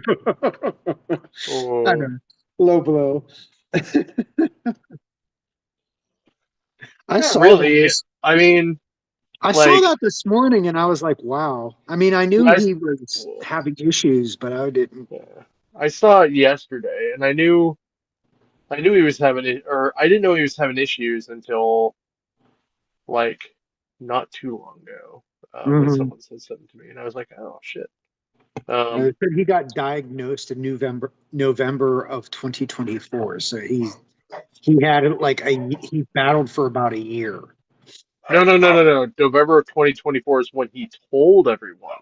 I Oh, know. Low blow. I not saw that really. this I mean, I saw like that this morning and I was like, wow. I mean, I knew last. he was having issues, but I didn't. Yeah. I saw it yesterday, and I knew he was having it, or I didn't know he was having issues until like not too long ago, when Mhm. someone said something to me, and I was like, oh shit. It Um, said he got diagnosed in November of 2024. So he had like he battled for about a year. no, no, no, no, no. November of 2024 is when he told everyone.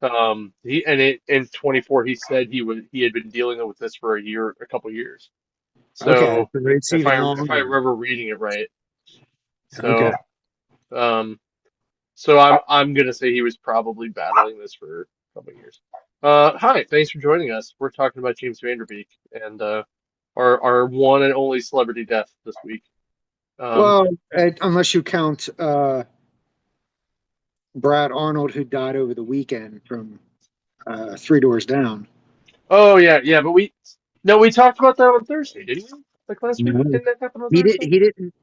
In 24 he said he had been dealing with this for a couple years. Okay, So so it's if even I longer. remember reading it right, Okay. so um, I'm gonna say he was probably battling this for a couple years. Hi, thanks for joining us. We're talking about James Vanderbeek and our one and only celebrity death this week. Um, Well, unless you count Brad Arnold, who died over the weekend from Three Doors Down. oh yeah, yeah, but we talked about that on Thursday, didn't we? Like last week? No, Didn't that happen on he did. Thursday? He didn't.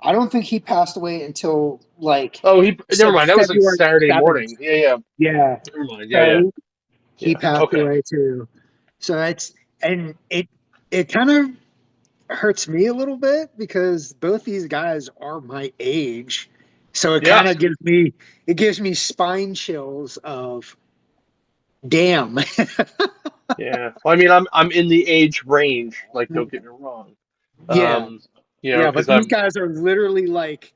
I don't think he passed away until like Oh, he never said mind. That was like February Saturday 7th. morning. Yeah, yeah. Yeah. Never mind. Yeah, yeah, So he yeah. passed Okay. away too. So that's and it kind of hurts me a little bit because both these guys are my age. So it Yeah, kind of gives me spine chills of damn. yeah. Well, I mean, I'm in the age range. Like, don't get me wrong. Yeah. Um, Yeah, but because these I'm guys are literally like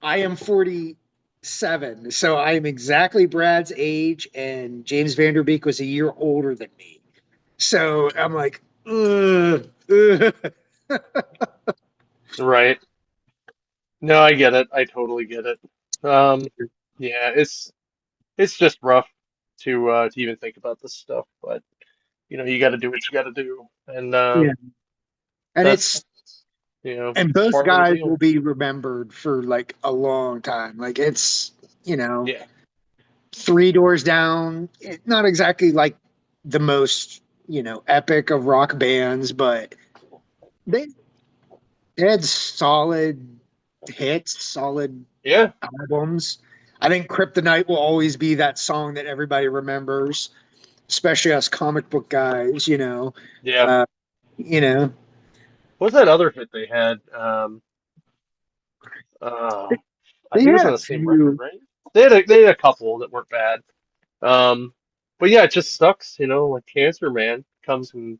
I am 47, so I am exactly Brad's age, and James Vanderbeek was a year older than me. So I'm like, ugh, ugh. right. No, I get it. I totally get it. Um, yeah, it's just rough to even think about this stuff, but you got to do what you got to do, and Yeah. And that's it's and it's both part of the guys deal. will be remembered for like a long time. Like it's, you know, Yeah. Three Doors Down, not exactly like the most, epic of rock bands, but they they had solid hits, solid Yeah. albums. I think Kryptonite will always be that song that everybody remembers, especially us comic book guys, Yeah. Uh, you know, What's that other hit they had? Uh, I they think it was had on a the same record, few. right? They had a couple that weren't bad. Um, but yeah, it just sucks, like cancer, man, comes and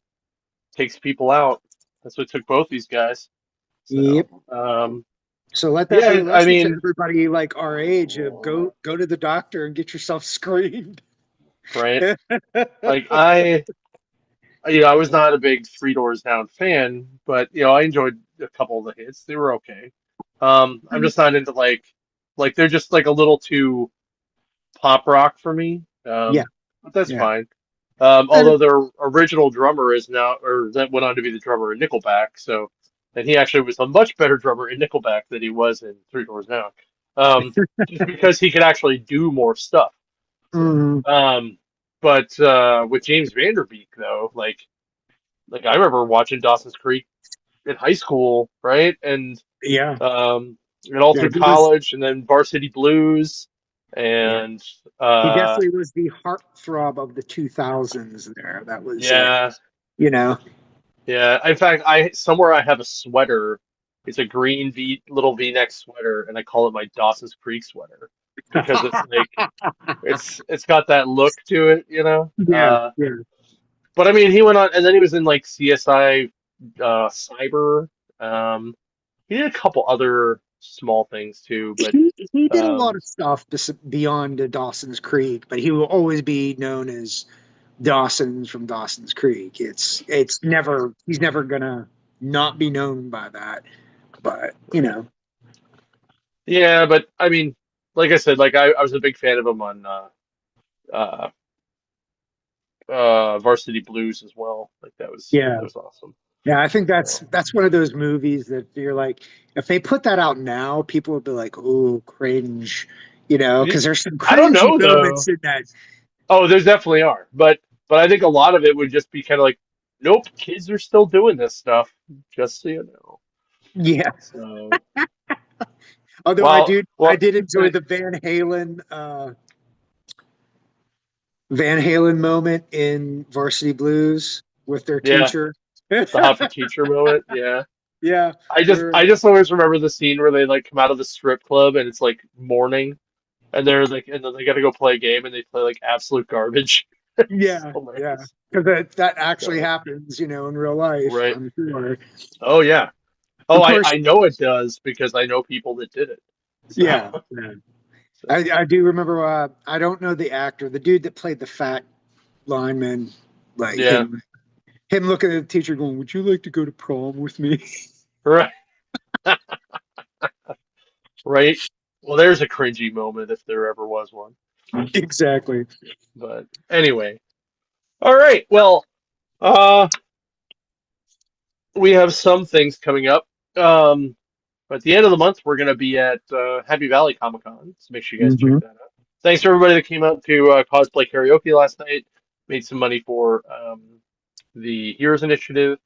takes people out. That's what took both these guys. So, Yep. So let that be yeah, a I lesson to mean, everybody like our age of go to the doctor and get yourself screened. right? Like I was not a big Three Doors Down fan, but I enjoyed a couple of the hits. They were okay. I'm just not into like they're just like a little too pop rock for me. Yeah, But that's yeah. fine. And Although their original drummer is now, or that went on to be the drummer in Nickelback, so and he actually was a much better drummer in Nickelback than he was in Three Doors Down. Just because he could actually do more stuff. So, mm, but with James Vanderbeek though, like I remember watching Dawson's Creek in high school, right? yeah, Um, and all yeah, through college, and then Varsity Blues, yeah. and He uh, definitely was the heartthrob of the 2000s there. That was, yeah, you know, yeah. In fact, I have a sweater. It's a green little V-neck sweater, and I call it my Dawson's Creek sweater because it's like it's got that look to it. yeah, yeah. But I mean, he went on, and then he was in like CSI, Cyber. Um, he did a couple other small things too, but He did a lot um, of stuff beyond Dawson's Creek, but he will always be known as Dawson's from Dawson's Creek. It's never he's never gonna not be known by that. But yeah. But I mean, like I said, like I was a big fan of him on uh, Varsity Blues as well. Like that was yeah, that was awesome. yeah. I think So that's one of those movies that you're like, if they put that out now, people would be like, "Oh, cringe," yeah, because there's some I don't cringy know moments though. in that. Oh, there's definitely are, but But I think a lot of it would just be kind of like, nope, kids are still doing this stuff, just so you know. Yeah. So, Although well, I well, did enjoy the, the Van Halen moment in Varsity Blues with their yeah, teacher. the hot for teacher moment. Yeah. Yeah, I where just always remember the scene where they like come out of the strip club and it's like morning and they're like and then they got to go play a game and they play like absolute garbage. It's yeah, yeah, hilarious. because that actually So, happens, in real life. right. I'm sure. Oh yeah. Oh, Of course, I know it does because I know people that did it. So, yeah, yeah. so I do remember. I don't know the actor, the dude that played the fat lineman, like yeah. him looking at the teacher, going, "Would you like to go to prom with me?" Right. Right. Well, there's a cringy moment if there ever was one. Exactly. But anyway. All right. Well, uh we have some things coming up. But at the end of the month, we're going to be at Happy Valley Comic Con, so make sure you guys check Hmm. that out. Thanks to everybody that came out to cosplay karaoke last night. Made some money for the Heroes Initiative.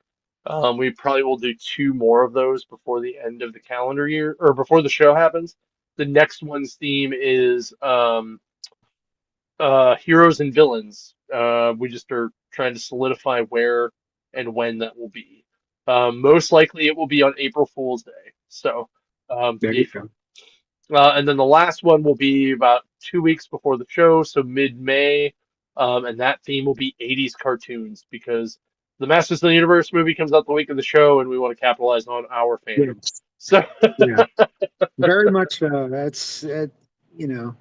We probably will do two more of those before the end of the calendar year, or before the show happens. The next one's theme is heroes and villains. We just are trying to solidify where and when that will be. Most likely it will be on April Fool's Day. So There be you fun. go. And then the last one will be about 2 weeks before the show, so mid-May. And that theme will be 80s cartoons because the Masters of the Universe movie comes out the week of the show, and we want to capitalize on our fandom. Yes. So Yeah. Very much so. That's you know.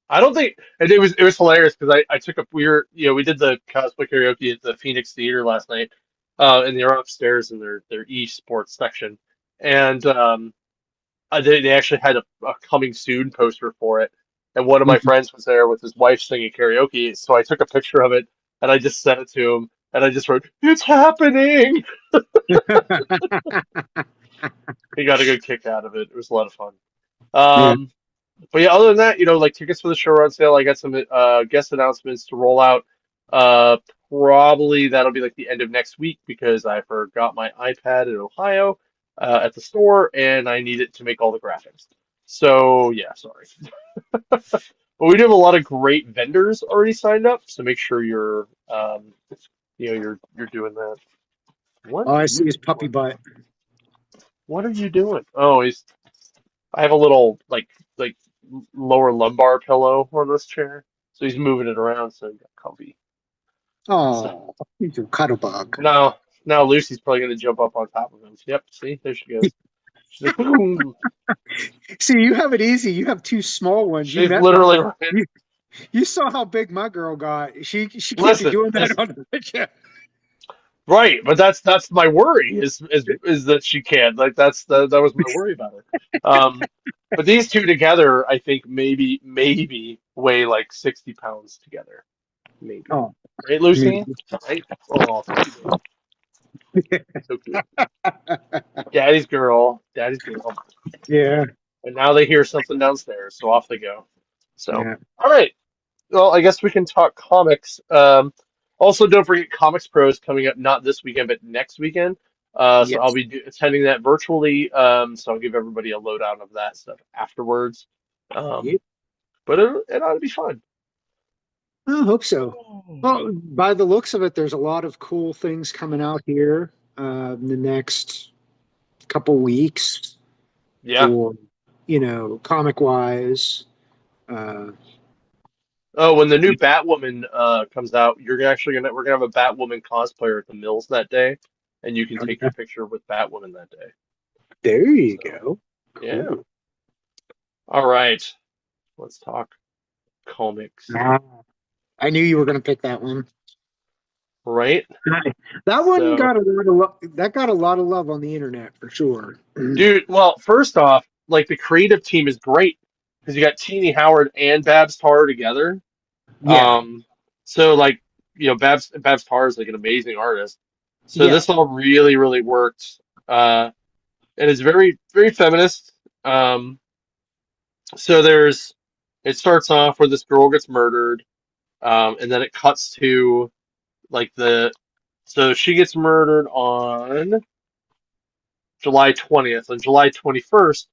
I don't think and it was hilarious because I took a we were we did the cosplay karaoke at the Phoenix Theater last night, and they're upstairs in their esports section, and they actually had a coming soon poster for it, and one of my Mhm. friends was there with his wife singing karaoke, so I took a picture of it and I just sent it to him, and I just wrote, "It's happening." He got a good kick out of it. It was a lot of fun. Yeah. Um, But yeah, other than that, like tickets for the show are on sale. I got some guest announcements to roll out. Uh, Probably that'll be like the end of next week because I forgot my iPad in Ohio at the store and I need it to make all the graphics. So yeah, sorry. But we do have a lot of great vendors already signed up, so make sure you're doing that. What All are I you see is puppy doing? butt. What are you doing? Oh, I have a little like lower lumbar pillow on this chair, so he's moving it around so he got comfy. So Oh, he's a cuddle bug. now Lucy's probably gonna jump up on top of him. Yep, see, there she goes. She's like, boom. See, you have it easy. You have two small ones. You She's met my literally girl. right. You saw how big my girl got. She can't be Listen, doing that listen. on the picture. Right, but that's my worry is that she can't. Like that was my worry about her. But these two together, I think maybe weigh like 60 pounds together. Maybe. Oh, Right, me. Lucy? Right? Oh, thank you, baby. So cute. Daddy's girl. Yeah, And now they hear something downstairs, so off they go. So, yeah. all right. Well, I guess we can talk comics. Also, don't forget Comics Pro is coming up not this weekend, but next weekend. So I'll Yes. be attending that virtually. So I'll give everybody a lowdown of that stuff afterwards. Um, Yep. but it ought to be fun. I hope so. Well, by the looks of it, there's a lot of cool things coming out here in the next couple weeks Yeah. for, comic wise. Uh, Oh, when the new Batwoman comes out, we're gonna have a Batwoman cosplayer at the Mills that day, and you can take your picture with Batwoman that day. there you So go. yeah. Cool. All right. Let's talk comics. Ah, I knew you were going to pick that one. Right? That one So, got a lot of that got a lot of love on the internet for sure. dude, well, first off, like the creative team is great because you got Teenie Howard and Babs Tarr together. Yeah, Um, so like, Babs Tarr is like an amazing artist. So yeah, this all really, really worked. And it's very, very feminist. Um, so it starts off where this girl gets murdered. And then it cuts to like so she gets murdered on July 20th. On July 21st,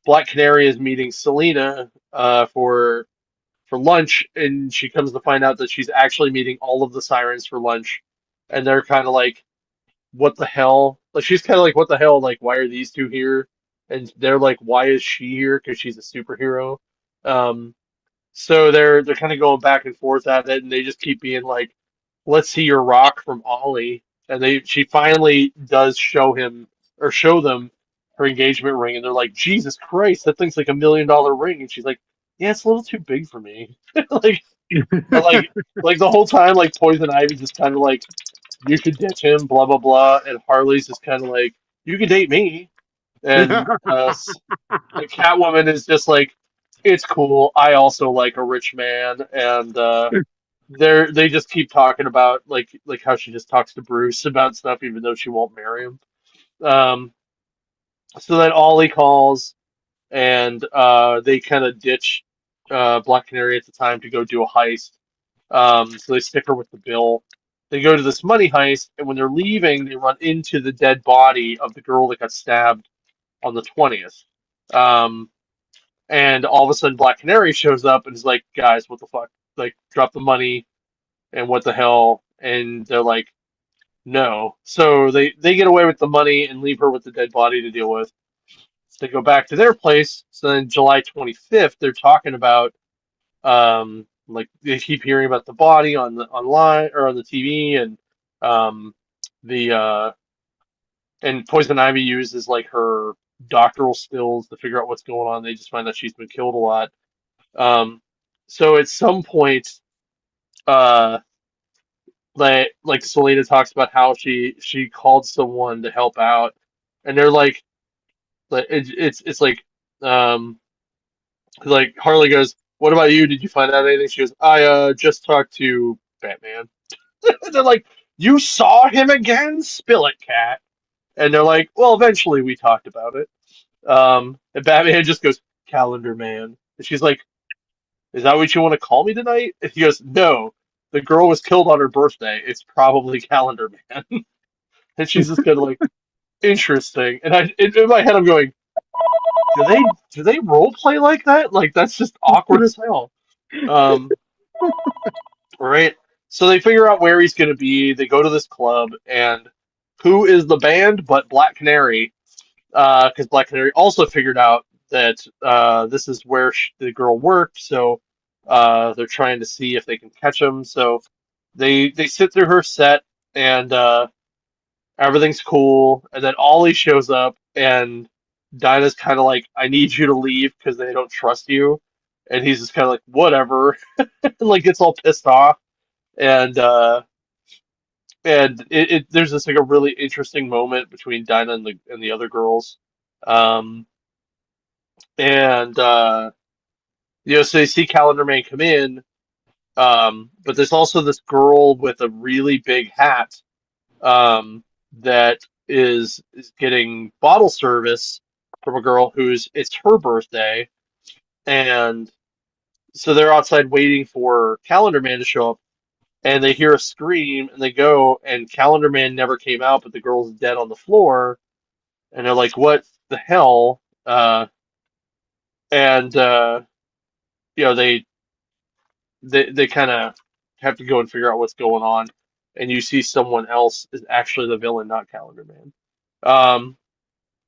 Black Canary is meeting Selena for lunch, and she comes to find out that she's actually meeting all of the sirens for lunch, and they're kind of like, "What the hell?" Like she's kind of like, "What the hell? Like, why are these two here?" And they're like, "Why is she here? Because she's a superhero." Um, so they're kind of going back and forth at it, and they just keep being like, "Let's see your rock from Ollie." And she finally does show them her engagement ring, and they're like, "Jesus Christ, that thing's like $1 million ring." And she's like, "Yeah, it's a little too big for me." Like, and like the whole time, like Poison Ivy just kind of like, "You should ditch him," blah blah blah, and Harley's just kind of like, "You can date me," and and Catwoman is just like, "It's cool. I also like a rich man," and they just keep talking about like how she just talks to Bruce about stuff even though she won't marry him. Um, so then Ollie calls and they kind of ditch Black Canary at the time to go do a heist. So they stick her with the bill. They go to this money heist, and when they're leaving, they run into the dead body of the girl that got stabbed on the 20th. Um, and all of a sudden, Black Canary shows up and is like, "Guys, what the fuck? Like, drop the money and what the hell?" And they're like, "No." So they get away with the money and leave her with the dead body to deal with. So they go back to their place. So then July 25th, they're talking about like they keep hearing about the body on the online or on the TV, and um the and Poison Ivy uses like her doctoral skills to figure out what's going on. They just find that she's been killed a lot. Um, so at some point, uh, like Selena talks about how she called someone to help out, and they're like it's um like Harley goes, "What about you? Did you find out anything?" She goes, "I just talked to Batman." They're like, "You saw him again? Spill it, cat." And they're like, "Well, eventually we talked about it." And Batman just goes, "Calendar Man." And she's like, "Is that what you want to call me tonight?" And he goes, "No. The girl was killed on her birthday. It's probably Calendar Man." And she's just kind of like, "Interesting." And in my head, I'm going, do they role play like that? Like that's just awkward as hell. Um, right? So they figure out where he's going to be. They go to this club, and who is the band but Black Canary? Because Black Canary also figured out that this is where the girl worked, so they're trying to see if they can catch him. So they sit through her set, and everything's cool. And then Ollie shows up, and Dinah's kind of like, "I need you to leave because they don't trust you." And he's just kind of like, "Whatever," and like gets all pissed off. And there's this like a really interesting moment between Dinah and the other girls. Um, and so they see Calendar Man come in, but there's also this girl with a really big hat that is getting bottle service from a girl who's it's her birthday, and so they're outside waiting for Calendar Man to show up, and they hear a scream, and they go, and Calendar Man never came out, but the girl's dead on the floor, and they're like, "What the hell?" And you know they kind of have to go and figure out what's going on, and you see someone else is actually the villain, not Calendar Man. Um,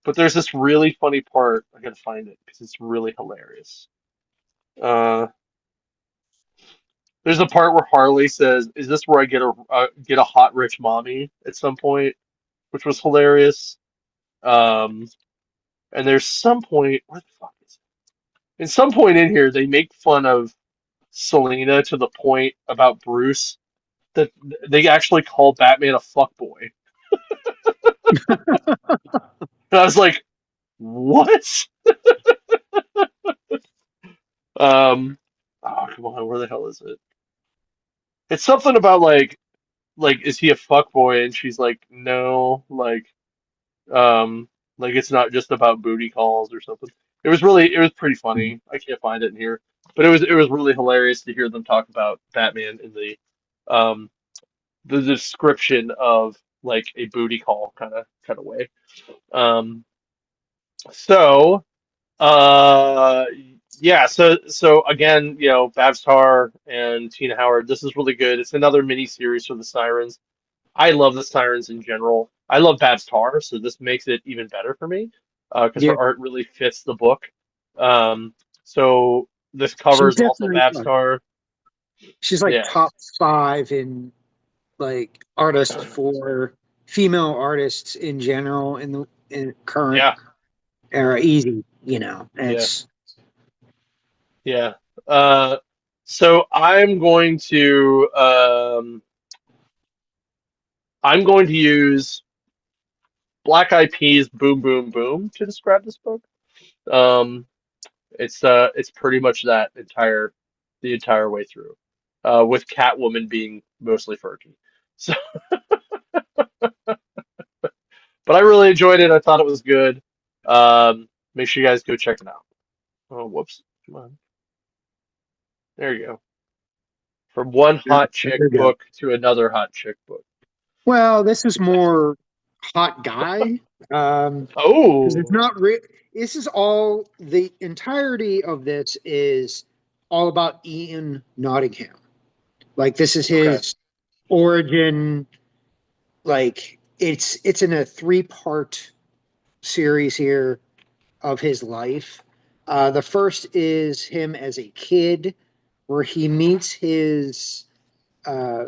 but there's this really funny part. I gotta find it because it's really hilarious. Uh, there's a part where Harley says, "Is this where I get a hot rich mommy?" at some point, which was hilarious. Um, and there's some point where the fuck is it? In some point in here, they make fun of Selena to the point about Bruce that they actually call Batman a fuckboy. And I was like, what? Um, oh, come on, where the hell is it? It's something about like, is he a fuckboy? And she's like, no, like it's not just about booty calls or something. It was pretty funny. I can't find it in here. But it was really hilarious to hear them talk about Batman in um the description of like a booty call kind of way. Um, so uh yeah, so again, Babstar and Tina Howard, this is really good. It's another mini series for the Sirens. I love the Sirens in general. I love Babstar, so this makes it even better for me because Yeah, her art really fits the book. Um, so this she's covers also definitely Babstar. she's like Yeah, top five in like artist for female artists in general in the in current yeah, era. Easy, you know. yeah, It's yeah. Uh, so I'm going to use Black Eyed Peas "Boom Boom Boom" to describe this book. Um, it's pretty much that the entire way through, with Catwoman being mostly Fergie. So, but I really enjoyed it. I thought it was good. Make sure you guys go check it out. Oh, whoops. Come on. There you go. From one hot there chick you go. book to another hot chick book. Well, this is more hot guy. Because it's Oh, not this is all the entirety of this is all about Ian Nottingham. Like this is okay. his origin. Like it's in a three-part series here of his life. The first is him as a kid, where he meets his uh,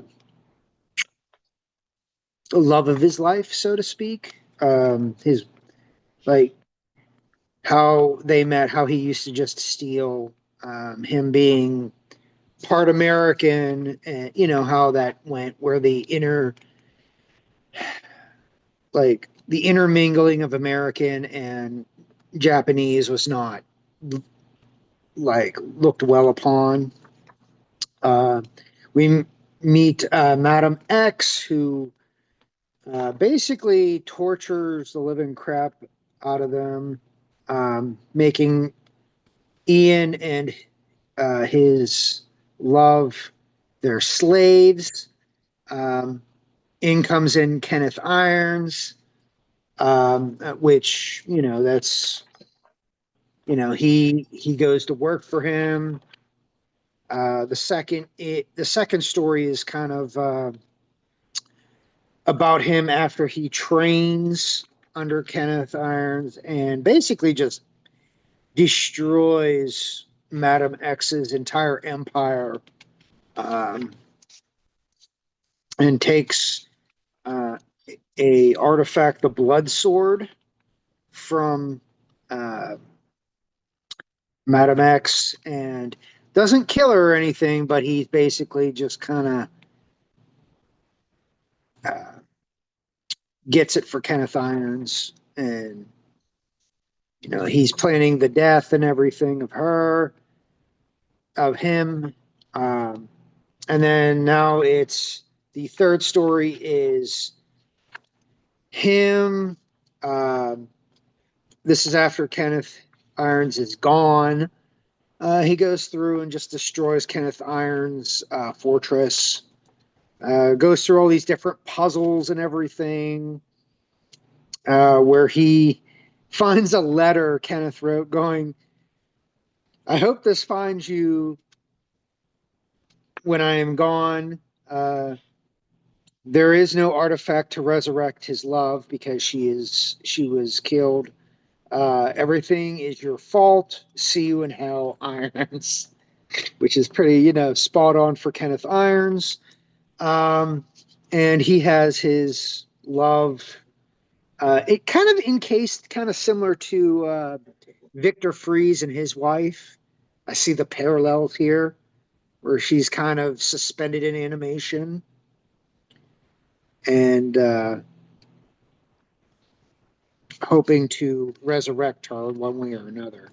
love of his life, so to speak. His like how they met, how he used to just steal, him being part American, and you know how that went, where the intermingling of American and Japanese was not like looked well upon. Uh, we meet Madam X, who basically tortures the living crap out of them, making Ian and his love their slaves. Um, in comes in Kenneth Irons, which that's he goes to work for him. The second story is kind of about him after he trains under Kenneth Irons and basically just destroys Madam X's entire empire, um, and takes uh, a artifact, the Blood Sword, from uh, Madam X, and doesn't kill her or anything, but he's basically just kind of uh, gets it for Kenneth Irons, and he's planning the death and everything of him. Um, and then now it's the third story is him. Um, this is after Kenneth Irons is gone. He goes through and just destroys Kenneth Irons' fortress. Goes through all these different puzzles and everything, where he finds a letter Kenneth wrote going, "I hope this finds you when I am gone. Uh, there is no artifact to resurrect his love because she was killed. Everything is your fault. See you in hell, Irons," which is pretty, spot on for Kenneth Irons. Um, and he has his love. It kind of encased, kind of similar to Victor Fries and his wife. I see the parallels here, where she's kind of suspended in animation and hoping to resurrect her one way or another.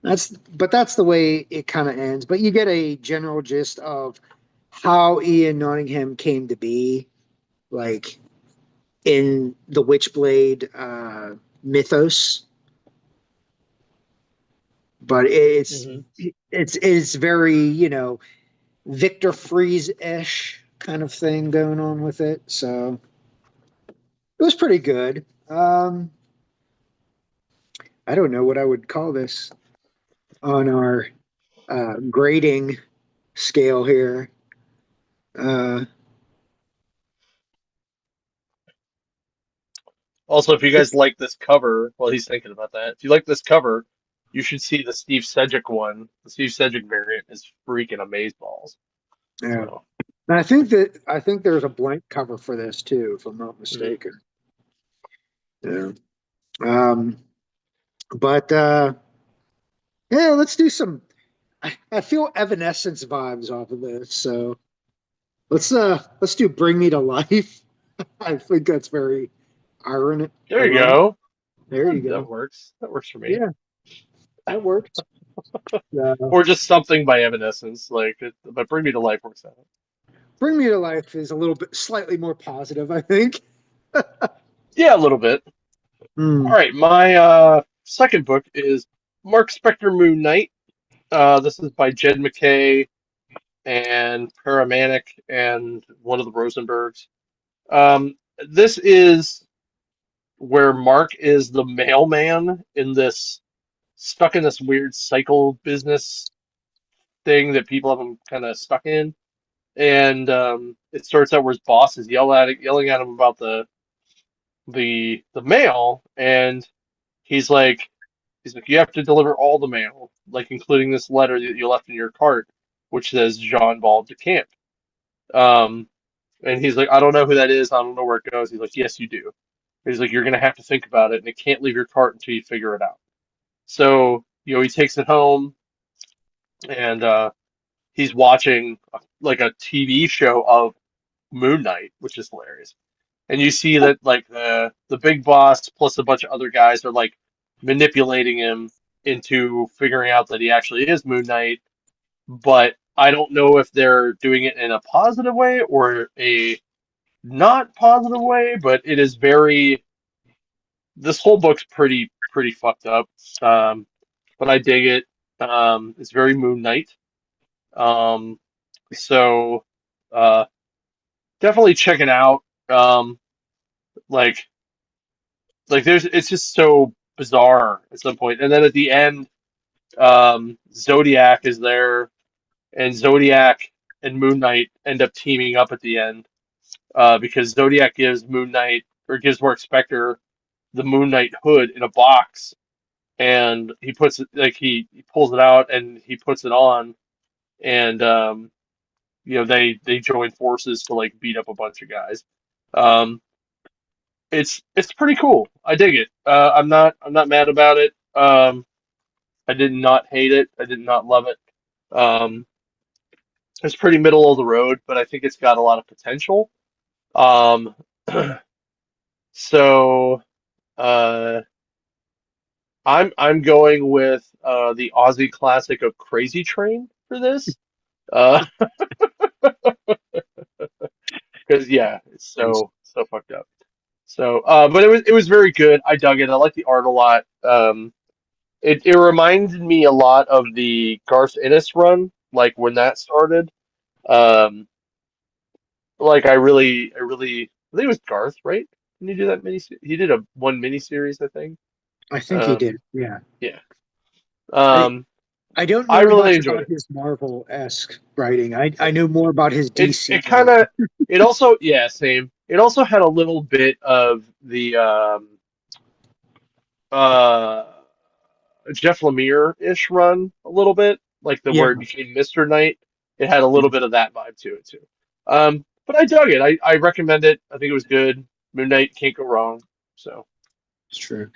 That's the way it kind of ends. But you get a general gist of how Ian Nottingham came to be, like in the Witchblade mythos. but Hmm. it's very, Victor Freeze-ish kind of thing going on with it. So it was pretty good. I don't know what I would call this on our grading scale here. Uh, Also, if you guys it's like this cover, well, he's thinking about that. If you like this cover, you should see the Steve Sedgwick one. The Steve Sedgwick variant is freaking amazeballs. yeah. So, And I think there's a blank cover for this too, if I'm not mhm. mistaken. Yeah. Um, but yeah, let's do some. I feel Evanescence vibes off of this, so let's do Bring Me to Life. I think that's very ironic. There you Ironic. go. There you That go. works. That works for me. Yeah, that works. Or just something by Evanescence, but Bring Me to Life works out. Bring Me to Life is a little bit slightly more positive, I think. Yeah, a little bit. All Hmm. right, my second book is Mark Spector Moon Knight. This is by Jed MacKay and Paramanic and one of the Rosenbergs. Um, this is where Mark is the mailman in this stuck in this weird cycle business thing that people have him kind of stuck in. And it starts out where his boss is yelling at him about the mail, and he's like you have to deliver all the mail, like including this letter that you left in your cart, which says Jean Paul DeCamp. Um, and he's like, I don't know who that is. I don't know where it goes. He's like, yes, you do. He's like, you're gonna have to think about it, and it can't leave your cart until you figure it out. So, he takes it home, and he's watching like a TV show of Moon Knight, which is hilarious. And you see that like the big boss plus a bunch of other guys are like manipulating him into figuring out that he actually is Moon Knight, but I don't know if they're doing it in a positive way or a not positive way, but it is very this whole book's pretty fucked up. Um, but I dig it. It's very Moon Knight. Um, so uh, definitely check it out. Like there's it's just so bizarre at some point. And then at the end, Zodiac is there, and Zodiac and Moon Knight end up teaming up at the end because Zodiac gives Moon Knight or gives Mark Spector the Moon Knight hood in a box, and he puts it like he pulls it out and he puts it on, and they join forces to like beat up a bunch of guys. Um, it's pretty cool. I dig it. I'm not mad about it. I did not hate it. I did not love it. Um, it's pretty middle of the road, but I think it's got a lot of potential. Um, so uh, I'm going with the Aussie classic of Crazy Train for this. Uh, because yeah, it's so fucked up. So, but it was very good. I dug it. I like the art a lot. It reminded me a lot of the Garth Ennis run, like when that started. Um, like I think it was Garth, right? Didn't he do that mini? He did a one mini series, I think. I think he Um, did. Yeah. yeah. I Um, I don't I know really much enjoyed about it. his Marvel-esque writing. I know more about his It DC it kind writing. of it also yeah same. It also had a little bit of the uh Jeff Lemire-ish run a little bit, like the Yeah. where it became Mr. Knight. It had a little bit of that vibe to it too. But I dug it. I recommend it. I think it was good. Moon Knight can't go wrong. So It's true.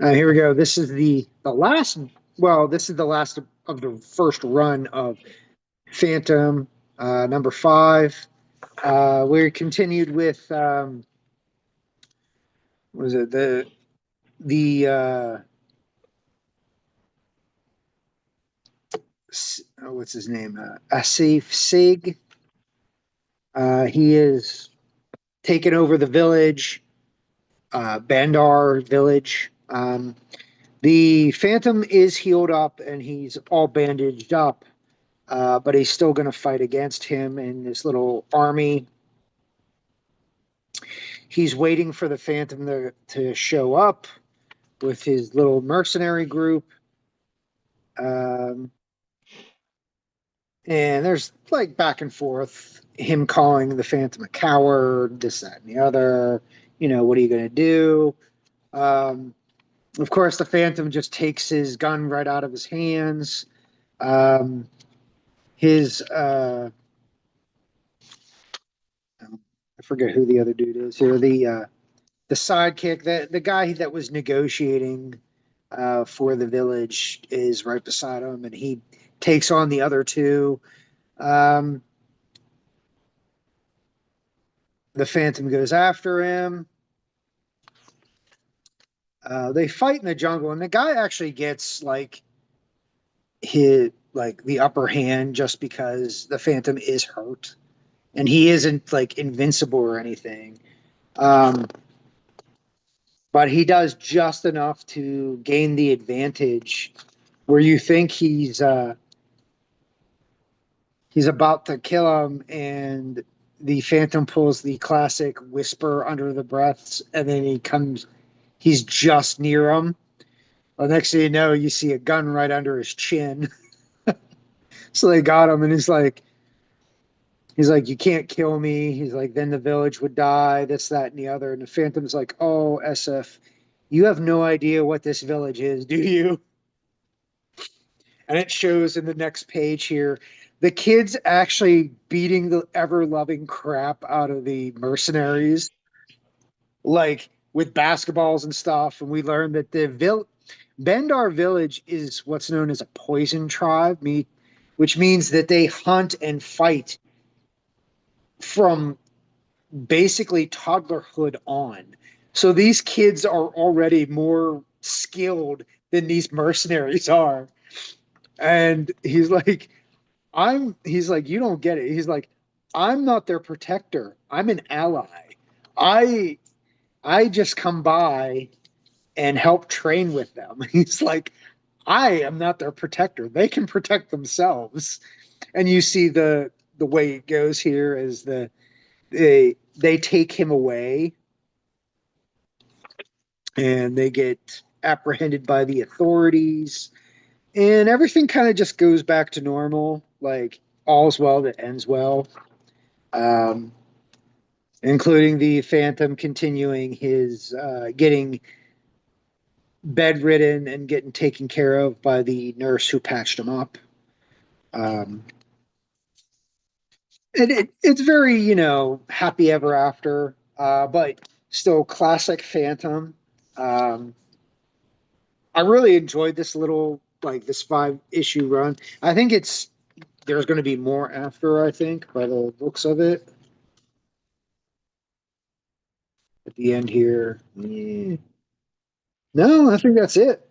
Here we go. This is the last. Well, this is the last of the first run of Phantom, number 5. We continued with was it the what's his name? Asif Sig. He is taking over the village, Bandar village. The Phantom is healed up and he's all bandaged up, but he's still going to fight against him in this little army. He's waiting for the Phantom to show up with his little mercenary group. Um, and there's like back and forth, him calling the Phantom a coward, this, that, and the other. What are you going to do? Um, of course, the Phantom just takes his gun right out of his hands. Um, his I forget who the other dude is here. The sidekick, the guy that was negotiating for the village, is right beside him, and he takes on the other two. Um, the Phantom goes after him. They fight in the jungle, and the guy actually gets like hit like the upper hand just because the Phantom is hurt, and he isn't like invincible or anything. Um, but he does just enough to gain the advantage where you think he's about to kill him, and the Phantom pulls the classic whisper under the breaths, and then he's just near him. Well, next thing you know, you see a gun right under his chin. So they got him, and he's like, you can't kill me. He's like, then the village would die, this, that, and the other. And the Phantom's like, oh, SF, you have no idea what this village is, do you? And it shows in the next page here the kids actually beating the ever loving crap out of the mercenaries, like with basketballs and stuff. And we learned that Bendar village is what's known as a poison tribe, which means that they hunt and fight from basically toddlerhood on. So these kids are already more skilled than these mercenaries are. And he's like, you don't get it. He's like, I'm not their protector. I'm an ally. I I just come by and help train with them. He's like, I am not their protector. They can protect themselves. And you see the way it goes here is they take him away and they get apprehended by the authorities, and everything kind of just goes back to normal. Like all's well that ends well. Um, Including the Phantom continuing his getting bedridden and getting taken care of by the nurse who patched him up. Um, it's very, happy ever after, but still classic Phantom. Um, I really enjoyed this little, like this 5 issue run. I think there's going to be more after, I think, by the looks of it. At the end here. No, I think that's it.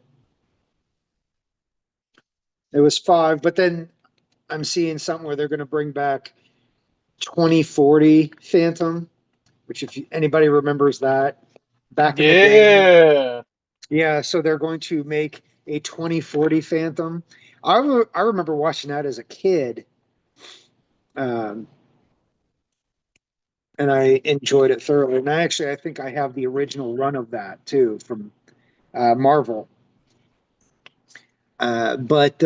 It was 5, but then I'm seeing something where they're going to bring back 2040 Phantom, which if anybody remembers that back in the day. Yeah. Yeah, so they're going to make a 2040 Phantom. I remember watching that as a kid, um, and I enjoyed it thoroughly. And I think I have the original run of that too from Marvel. But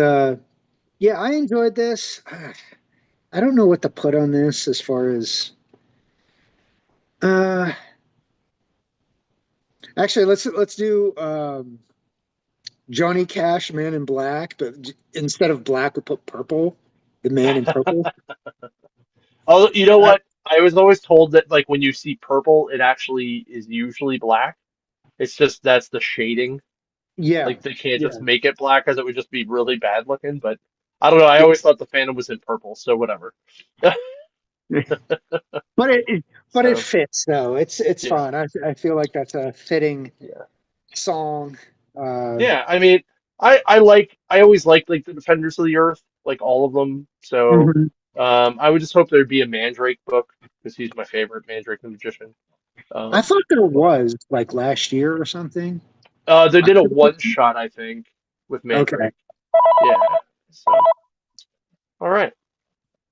yeah, I enjoyed this. I don't know what to put on this as far as. Uh, Actually, let's do Johnny Cash, Man in Black, but instead of black, we put purple. The Man in Purple. Oh, you know Uh, what? I was always told that like when you see purple, it actually is usually black. It's just that's the shading. yeah, Like they can't yeah, just make it black because it would just be really bad looking. But I don't know. I always thought the Phantom was in purple, so whatever. but it So fits though. It's yeah, fun. I feel like that's a fitting yeah, song. Uh, yeah. I mean, I always liked like the Defenders of the Earth, like all of them. So mhm. I would just hope there'd be a Mandrake book because he's my favorite Mandrake the Magician. I Um, thought there but was like last year or something. They did a one shot, I think, with Okay. Mandrake. Yeah. So, all right.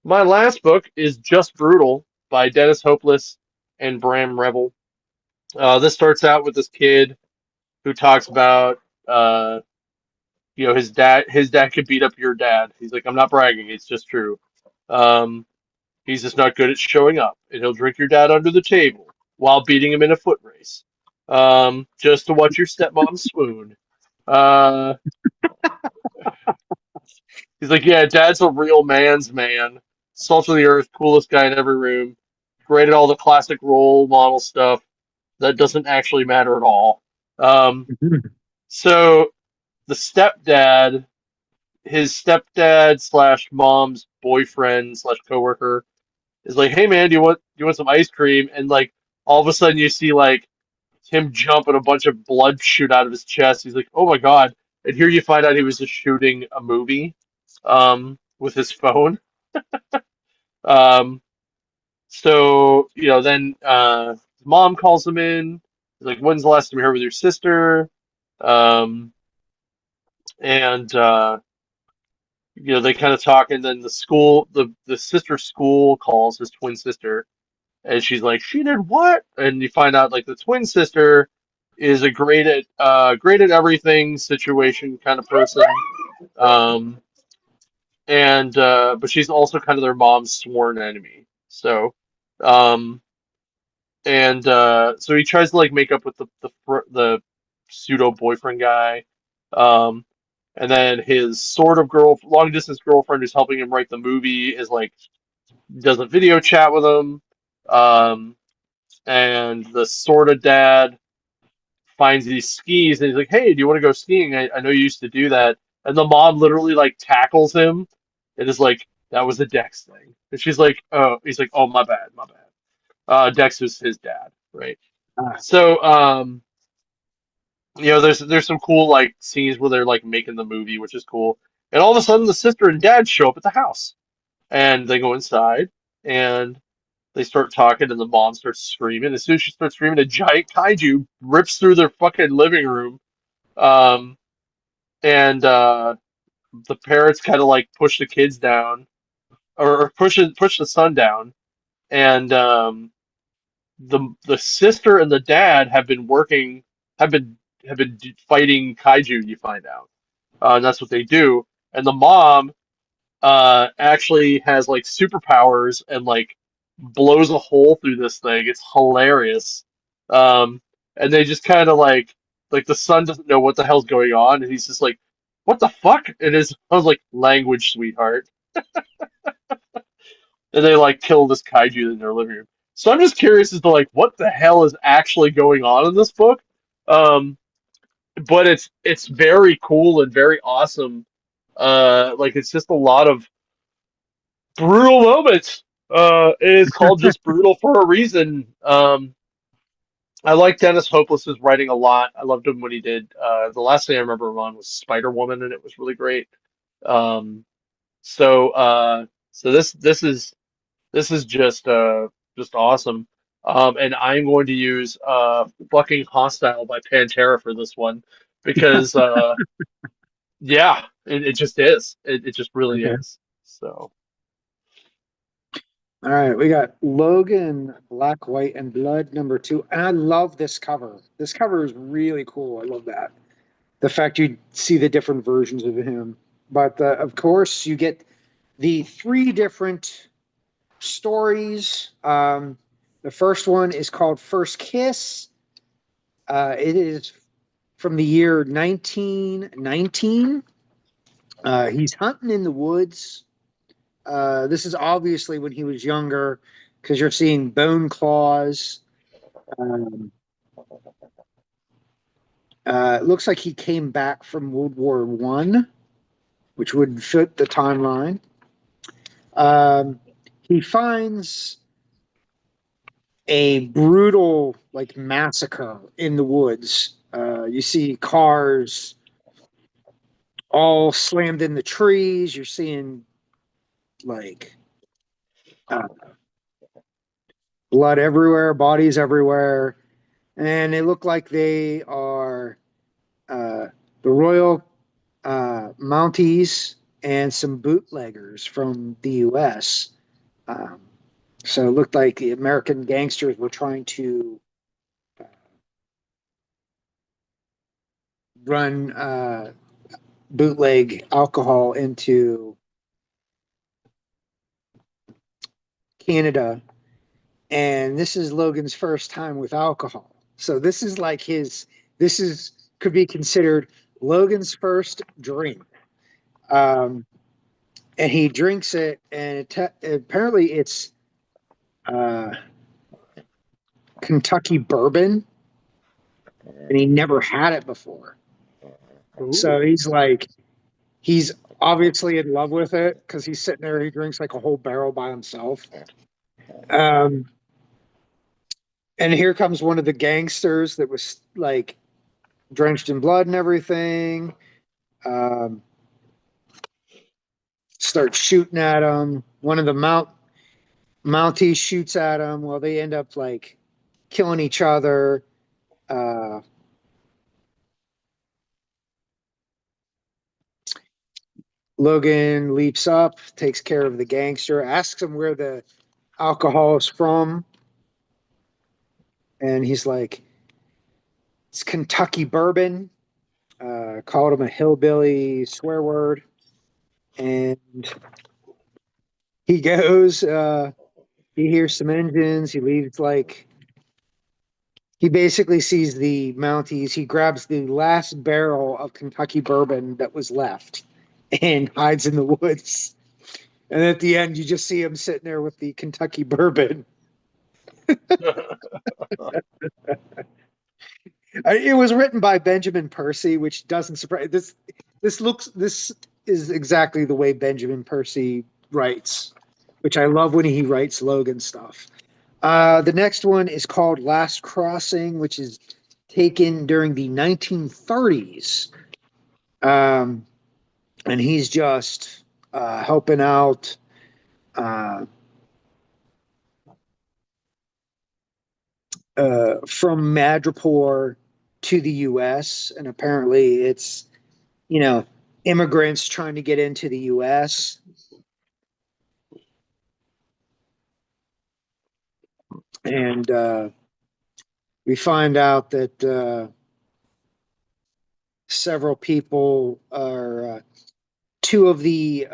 My last book is Just Brutal by Dennis Hopeless and Bram Revel. This starts out with this kid who talks about, his dad could beat up your dad. He's like, I'm not bragging, it's just true. Um, he's just not good at showing up, and he'll drink your dad under the table while beating him in a foot race, just to watch your stepmom swoon. Uh, he's like, yeah, dad's a real man's man, salt of the earth, coolest guy in every room, great at all the classic role model stuff that doesn't actually matter at all. Um, so the stepdad, his stepdad slash mom's boyfriend slash coworker is like, hey man, do you want some ice cream? And like all of a sudden you see like him jump and a bunch of blood shoot out of his chest. He's like, oh my God. And here you find out he was just shooting a movie with his phone. Um, then his mom calls him in. He's like, when's the last time you heard with your sister? Um, and they kind of talk, and then the sister school calls his twin sister, and she's like, she did what? And you find out like the twin sister is a great at everything situation kind of person. Um, and but she's also kind of their mom's sworn enemy. Um, so he tries to like make up with the pseudo boyfriend guy. Um, and then his sort of long distance girlfriend who's helping him write the movie is like does a video chat with him. Um, and the sort of dad finds these skis and he's like, "Hey, do you want to go skiing? I know you used to do that." And the mom literally like tackles him and is like, "That was a Dex thing." And she's like, "Oh," he's like, "Oh, my bad, my bad." Dex was his dad, right? Ah, So, there's some cool like scenes where they're like making the movie, which is cool. And all of a sudden, the sister and dad show up at the house, and they go inside, and they start talking, and the mom starts screaming. As soon as she starts screaming, a giant kaiju rips through their fucking living room. Um, and the parents kind of like push the kids down, or push the son down, and the sister and the dad have been have been fighting kaiju. You find out, and that's what they do. And the mom actually has like superpowers and like blows a hole through this thing. It's hilarious. Um, and they just kind of like the son doesn't know what the hell's going on, and he's just like, "What the fuck?" And I was like, "Language, sweetheart." And they like kill this kaiju in their living room. So I'm just curious as to like what the hell is actually going on in this book. Um, but it's very cool and very awesome. Like it's just a lot of brutal moments. It is called just brutal for a reason. I like Dennis Hopeless's writing a lot. I loved him when he did. The last thing I remember him on was Spider Woman, and it was really great. Um, so uh, so this is just awesome. And I'm going to use "Fucking Hostile" by Pantera for this one because yeah, it just is. It just really okay. is. So. All right, we got Logan, Black, White, and Blood #2, and I love this cover. This cover is really cool. I love that. The fact you see the different versions of him, but of course you get the three different stories. The first one is called First Kiss. It is from the year 1919. He's hunting in the woods. This is obviously when he was younger because you're seeing bone claws. Um, it looks like he came back from World War I, which would fit the timeline. Um, he finds a brutal like massacre in the woods. You see cars all slammed in the trees. You're seeing like uh, blood everywhere, bodies everywhere, and they look like they are. the Royal Mounties, and some bootleggers from the U.S. Um, so it looked like the American gangsters were trying to run bootleg alcohol into Canada. And this is Logan's first time with alcohol. So this is like this is could be considered Logan's first drink. Um, and he drinks it, and apparently it's uh, Kentucky bourbon, and he never had it before. So Ooh. he's obviously in love with it because he's sitting there, he drinks like a whole barrel by himself. Um, and here comes one of the gangsters that was like drenched in blood and everything. Um, Starts shooting at him. One of the Mounties shoots at him. Well, they end up like killing each other. Uh, Logan leaps up, takes care of the gangster, asks him where the alcohol is from, and he's like, "It's Kentucky bourbon." Called him a hillbilly swear word, and he goes. He hears some engines. He leaves like he basically sees the Mounties. He grabs the last barrel of Kentucky bourbon that was left and hides in the woods. And at the end, you just see him sitting there with the Kentucky bourbon. It was written by Benjamin Percy, which doesn't surprise this. This is exactly the way Benjamin Percy writes, which I love when he writes Logan stuff. The next one is called Last Crossing, which is taken during the 1930s. Um, and he's just helping out uh, from Madripoor to the U.S. And apparently it's, you know, immigrants trying to get into the U.S. And we find out that several people are, two of the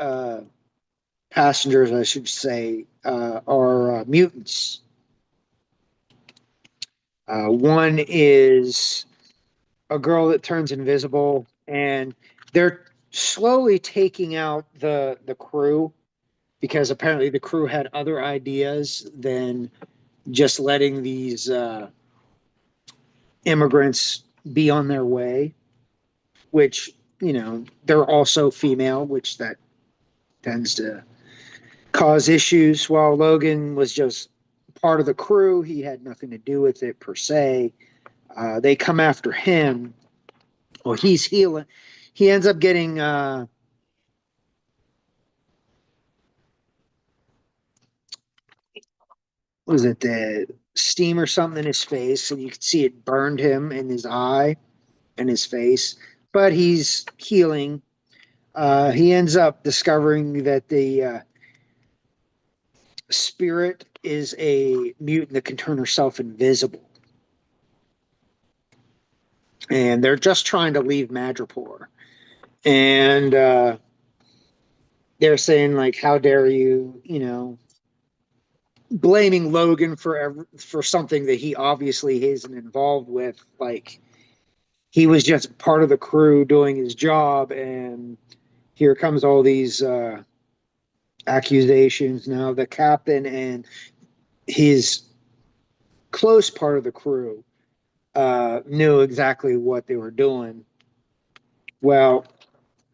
passengers, I should say, are mutants. One is a girl that turns invisible, and they're slowly taking out the crew because apparently the crew had other ideas than just letting these immigrants be on their way. Which they're also female, which that tends to cause issues. While Logan was just part of the crew, he had nothing to do with it per se. They come after him. Well, he's healing. He ends up getting was it the steam or something in his face, and you could see it burned him in his eye and his face. But he's healing. He ends up discovering that the spirit is a mutant that can turn herself invisible. And they're just trying to leave Madripoor. And they're saying, like, how dare you, blaming Logan for something that he obviously isn't involved with. Like, he was just part of the crew doing his job, and here comes all these accusations. Now the captain and his close part of the crew knew exactly what they were doing. Well,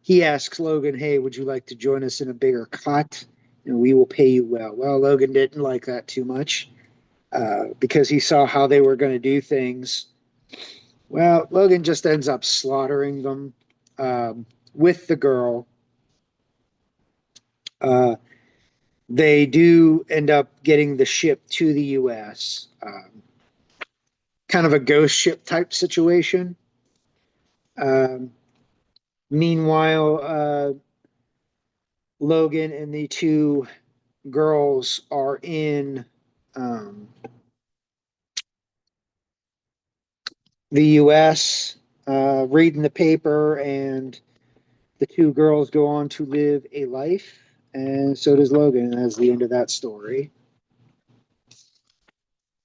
he asks Logan, "Hey, would you like to join us in a bigger cut? And we will pay you well." Well, Logan didn't like that too much because he saw how they were going to do things. Well, Logan just ends up slaughtering them with the girl. Uh, they do end up getting the ship to the U.S. Kind of a ghost ship type situation. Um, Meanwhile, Logan and the two girls are in um, the US reading the paper, and the two girls go on to live a life, and so does Logan. And that's the end of that story.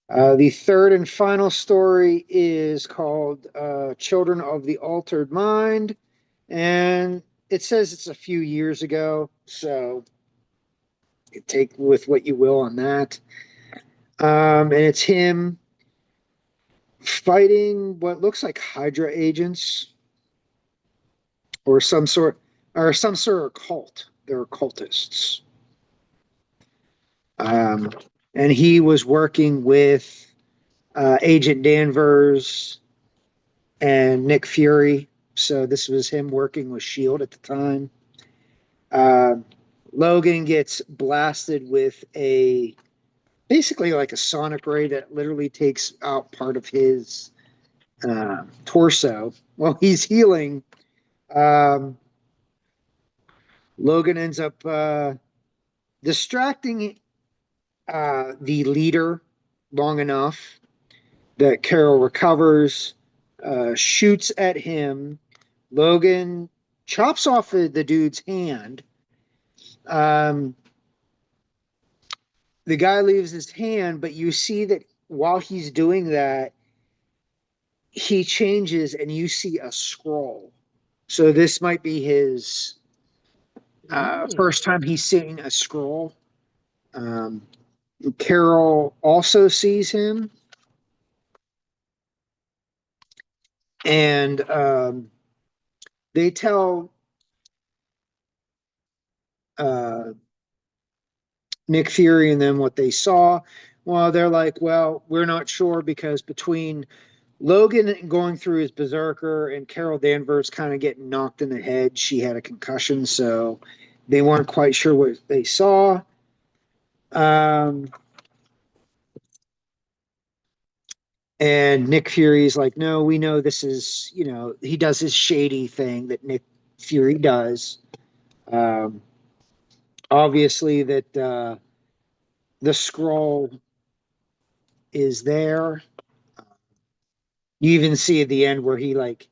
The third and final story is called Children of the Altered Mind, and it says it's a few years ago, so take with what you will on that. And it's him fighting what looks like Hydra agents or some sort of cult. They're cultists. Um, and he was working with Agent Danvers and Nick Fury. So this was him working with Shield at the time. Uh, Logan gets blasted with a basically like a sonic ray that literally takes out part of his torso while he's healing. Um, Logan ends up distracting the leader long enough that Carol recovers, shoots at him. Logan chops off the dude's hand. Um, the guy leaves his hand, but you see that while he's doing that, he changes and you see a scroll. So this might be his first time he's seeing a scroll. Um, Carol also sees him, and they tell uh, Nick Fury and them what they saw. Well, they're like, well, we're not sure because between Logan going through his berserker and Carol Danvers kind of getting knocked in the head, she had a concussion, so they weren't quite sure what they saw. Um, and Nick Fury's like, no, we know this is, he does his shady thing that Nick Fury does. Um, obviously, that the scroll is there. You even see at the end where he like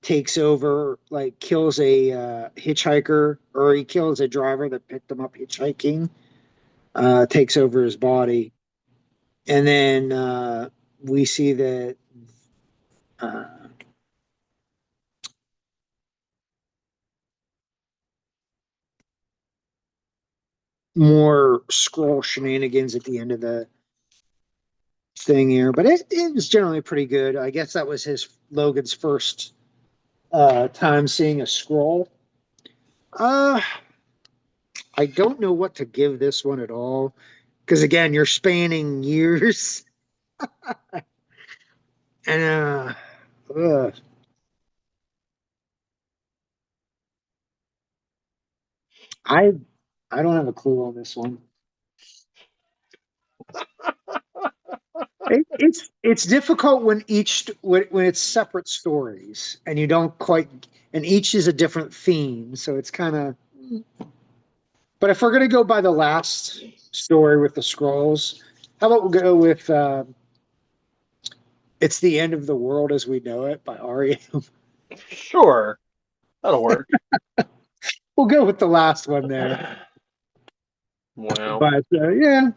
takes over, like kills a hitchhiker, or he kills a driver that picked him up hitchhiking, takes over his body. And then we see that uh, more scroll shenanigans at the end of the thing here, but it was generally pretty good. I guess that was his Logan's first time seeing a scroll. Uh, I don't know what to give this one at all because again, you're spanning years, and uh, I I don't have a clue on this one. It's difficult when when it's separate stories and you don't quite, and each is a different theme, so it's kind of. But if we're gonna go by the last story with the scrolls, how about we'll go with "It's the End of the World as We Know It" by Ari. Sure, that'll work. We'll go with the last one there. Wow. But yeah,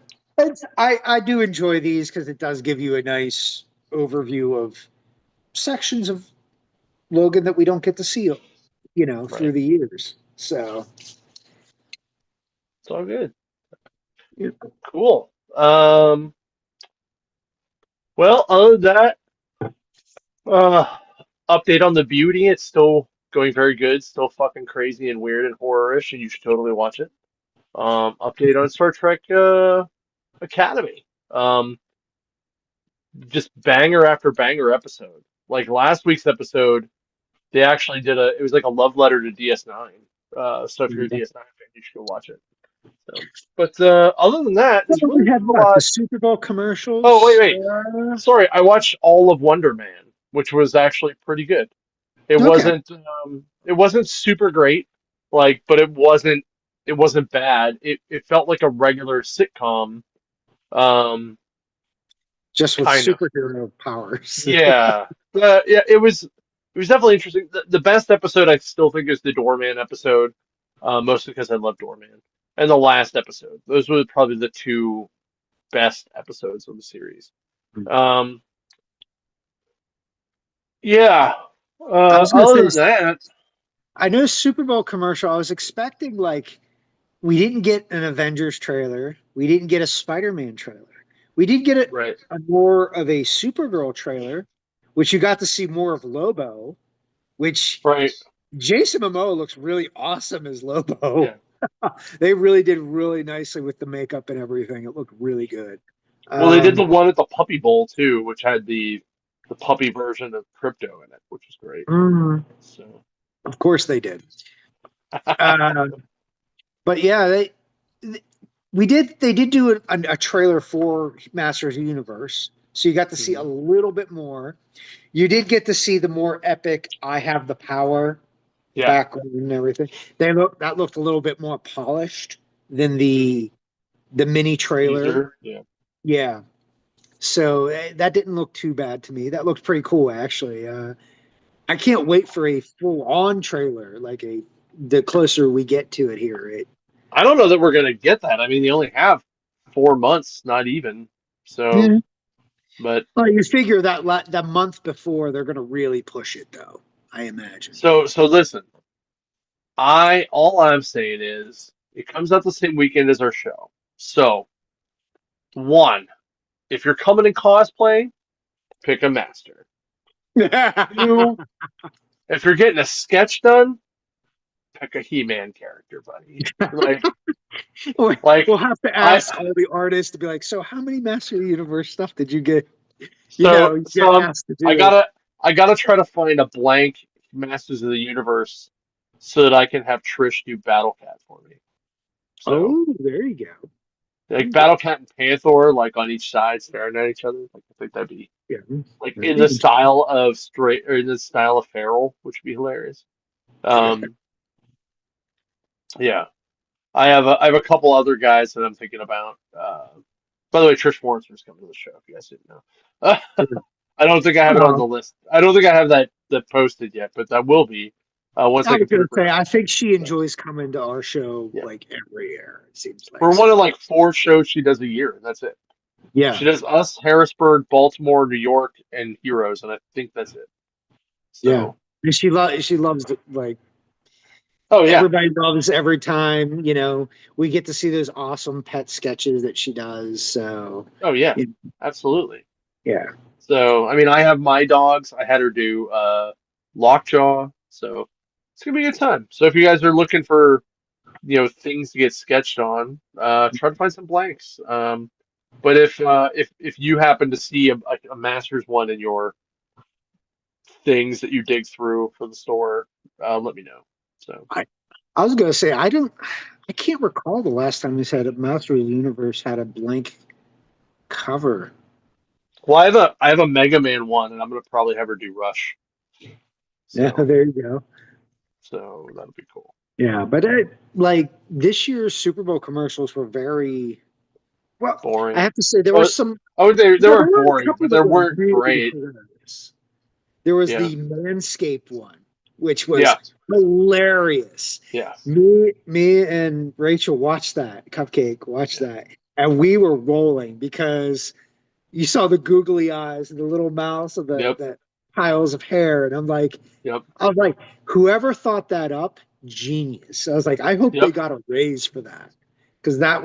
I do enjoy these because it does give you a nice overview of sections of Logan that we don't get to see, through Right. the years. So It's all good. yeah. Cool. Well, other than that, uh, update on the Beauty. It's still going very good. Still fucking crazy and weird and horror-ish, and you should totally watch it. Update on Star Trek Academy. Just banger after banger episode. Like last week's episode, they actually did it was like a love letter to DS9. So if you're a DS9 fan, you should go watch it. So, but other than that, there's Well, really we had not a what, the lot. Super Bowl Oh, commercials. wait. Sorry, I watched all of Wonder Man, which was actually pretty good. It Okay. wasn't it wasn't super great, like, but it wasn't bad. It felt like a regular sitcom, Just with kind of. superhero powers. Yeah, yeah, it was definitely interesting. The best episode I still think is the Doorman episode, mostly because I love Doorman, and the last episode. Those were probably the two best episodes of the series. Um, yeah. I was gonna Other say, than that, I know Super Bowl commercial. I was expecting like we didn't get an Avengers trailer. We didn't get a Spider-Man trailer. We did get right, a more of a Supergirl trailer, which you got to see more of Lobo, which right, Jason Momoa looks really awesome as Lobo. yeah. They really did really nicely with the makeup and everything. It looked really good. Well, they did the Um, one at the Puppy Bowl too, which had the puppy version of Crypto in it, which was great. mm, So, of course they did. Uh, but yeah, we did they did do a trailer for Masters of the Universe, so you got to see a mhm. little bit more. You did get to see the more epic "I Have the Power" Yeah, background and everything. That looked a little bit more polished than the mini trailer. teaser. Yeah. Yeah, so that didn't look too bad to me. That looked pretty cool actually. I can't wait for a full on trailer, like a the closer we get to it here. I don't know that we're gonna get that. I mean, they only have 4 months, not even. So, Yeah. but Well, you figure that the month before they're going to really push it, though. I imagine. so listen. I all I'm saying is it comes out the same weekend as our show. So, one, if you're coming in cosplay, pick a master. Two, if you're getting a sketch done, pick a He-Man character, buddy. Or Like we'll have to I ask all the artists to be like, so how many Master of the Universe stuff did you get? so You so get I'm, asked to I do. gotta I gotta try to find a blank Masters of the Universe so that I can have Trish do Battle Cat for me. So Oh, there you go. like Battle Cat and Panther like on each side staring at each other. Like I think that'd be Yeah, like that'd in be the interesting. style of straight or in the style of Feral, which would be hilarious. Um, yeah, I have a couple other guys that I'm thinking about. By the way, Trish Forrester's coming to the show. If you guys didn't know, I don't think I have it on Well, the list. I don't think I have that posted yet, but that will be once I I was can going figure to say, I think she So, enjoys coming to our show yeah, like every year. It seems like we're one so. of like 4 shows she does a year, and that's it. Yeah, She does us, Harrisburg, Baltimore, New York, and Heroes, and I think that's it. yeah. So, And she loves like oh yeah, everybody loves every time, we get to see those awesome pet sketches that she does. So, oh yeah, y- absolutely. yeah. So, I mean, I have my dogs. I had her do Lockjaw, so it's gonna be a good time. So, if you guys are looking for, things to get sketched on, try to find some blanks. But if you happen to see a Masters one in your things that you dig through for the store, let me know. So, I, I was gonna say I can't recall the last time this had a Master of the Universe had a blank cover. well, I have a Mega Man one, and I'm gonna probably have her do Rush. Yeah, So, there you go. that'll be cool. Yeah, but like this year's Super Bowl commercials were very well. I Boring. have to say there were Oh, some. they There weren't were a boring, couple but that they were weren't really great. hilarious. There was Yeah, the Manscaped one, which was yeah, hilarious. yeah, Me and Rachel watched that, Cupcake watched yeah. that, and we were rolling because you saw the googly eyes and the little mouths of Yep, the piles of hair, and yep, I was like, whoever thought that up, genius. I was like, I hope they yep. got a raise for that because that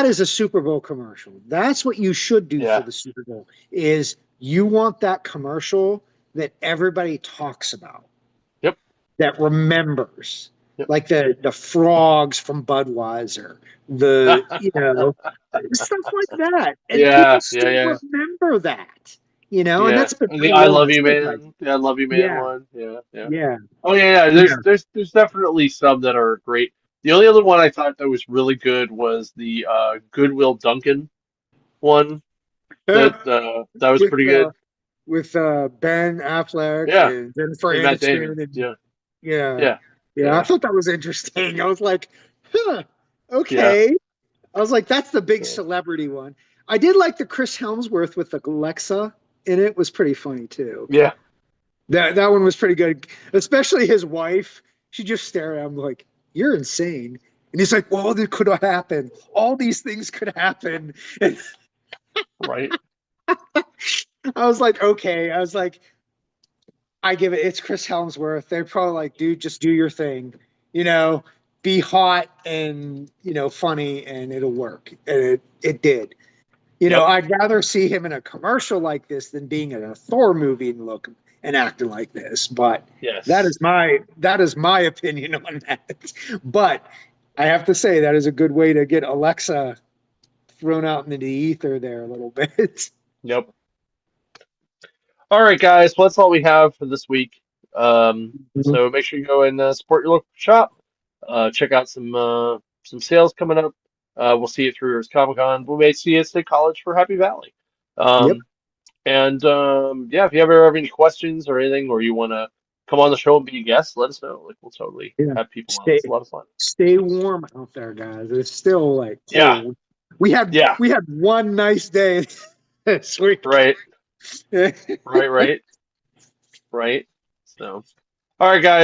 is a Super Bowl commercial. That's what you should do for Yeah. the Super Bowl is you want that commercial that everybody talks about, Yep. that remembers, Yep. like the frogs from Budweiser, the stuff like that, and people Yeah. Yeah. still Yeah. remember that, and Yeah. that's been And the pretty I well love you deserved. Like, man. The I love you man yeah, one. Yeah. Yeah. yeah, Oh yeah. Yeah. yeah. There's definitely some that are great. The only other one I thought that was really good was the Goodwill Duncan one. That was with pretty good. Ben Affleck Yeah. and Jennifer And Matt Damon. Aniston and Yeah. Yeah. Yeah, Yeah. I yeah, thought that was interesting. I was like, huh, yeah, okay. I was like, that's the big yeah, celebrity one. I did like the Chris Helmsworth with the Alexa in it was pretty funny too. yeah. That one was pretty good, especially his wife. She just stared at him like, "You're insane," and he's like, "Well, this could happen. All these things could happen." And Right. I was like, "Okay." I was like, "I give it. It's Chris Helmsworth. They're probably like, dude, just do your thing, you know, be hot and funny, and it'll work." And it did. Yep. I'd rather see him in a commercial like this than being in a Thor movie and acting like this. But Yes. that is my opinion on that. But I have to say that is a good way to get Alexa thrown out into the ether there a little bit. Yep. All right, guys. Well, that's all we have for this week. So make sure you go and support your local shop. Check out some sales coming up. We'll see you through Comic Con. We may see you at State College for Happy Valley. Yep. And yeah, if you ever have any questions or anything, or you want to come on the show and be a guest, let us know. Like we'll totally Yeah. have people on. Stay It's a lot of fun. stay warm out there, guys. It's still like Yeah. cold. We had Yeah. we had one nice day this week. Right. Right. Right. Right. So, all right, guys.